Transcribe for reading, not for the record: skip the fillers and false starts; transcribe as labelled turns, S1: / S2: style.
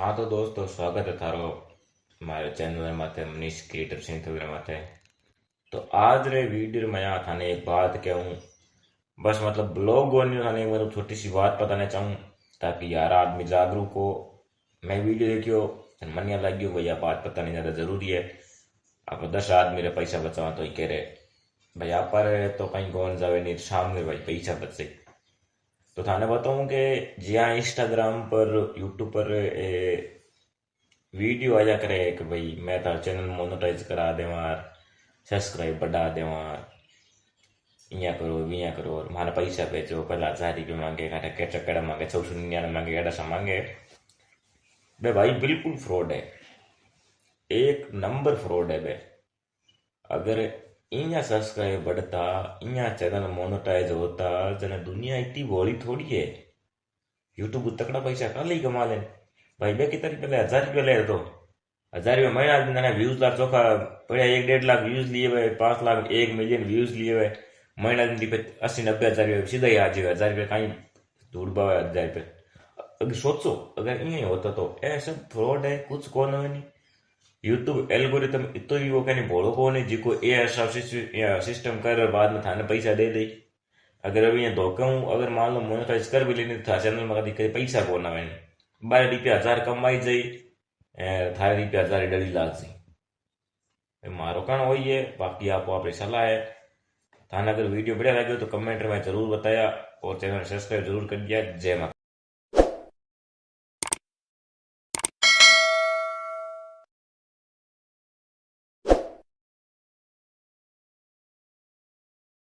S1: हाँ तो दोस्तों स्वागत है थारो हमारे चैनल में माथे मनीष क्रिएटर सिंह थवीरा माथे। तो आज रे वीडियो में यहाँ थाने एक बात कहूँ। बस मतलब ब्लॉग होने थाने मतलब छोटी सी बात बताना चाहूँ ताकि यार आदमी जागरूक हो। मैं वीडियो देखियो मन यहाँ लग गयो भैया बात बतानी ज्यादा जरूरी है। आप 10 आदमी रे पैसा बचावा तो ही कह रहे भाई आप पर तो कहीं कौन जावे नहीं सामने भाई पैसा बचे। तो थाने बताऊं कि जिया इंस्टाग्राम पर यूट्यूब पर वीडियो आया करे कि भाई मैं तार चैनल मोनेटाइज करा देवा, सब्सक्राइब बढ़ा देवा, इया करो विया करो और मारा पैसा भेजो। पहला 1000 रुपये मांगे, काटा के चक्कर मांगे, 699 मांगे, ऐसा मांगे। बे भाई बिल्कुल फ्रॉड है, एक नंबर फ्रॉड है बे। अगर इया सब्सक्राइब बढ़ता, इया चैनल मोनेटाइज होता, जना दुनिया इतनी बोली थोड़ी है। यूट्यूब तकड़ा पैसा कल ही कमा ले भाई। बे कितने पहले 1000 रुपये ले तो 1000 रुपये महीना दिन व्यूज लाख चौखा बढ़िया, 1-1.5 लाख व्यूज लिए हुए, 5 लाख 1 मिलियन व्यूज लिए हुए। महीना दिन पे 80-90 हज़ार सीधा ही आ जाएगा। 1000 रुपये कहीं दूर बावे 1000 रुपये। अगर सोचो अगर ये होता तो ए सब फ्रॉड है, कुछ कौन है नहीं। यूट्यूब एल्गोरिथम इतो ही वो कहीं भोड़ो को नहीं जिको ए ऐसा सिस्टम कर और बाद में थाने पैसा दे दे। अगर अभी ये धोखा हूँ, अगर मान लो मोनेटाइज कर भी लेने था चैनल में कभी कहीं पैसा को ना मैंने 12 रुपया 1000 कमाई जाई, थारे रुपया 1000 डली लाग जाई। मारो कारण वही है, बाकी आपको आपकी सलाह है। थाने अगर वीडियो बढ़िया लगे तो कमेंट में जरूर बताया और चैनल सब्सक्राइब जरूर कर दिया। जय माता।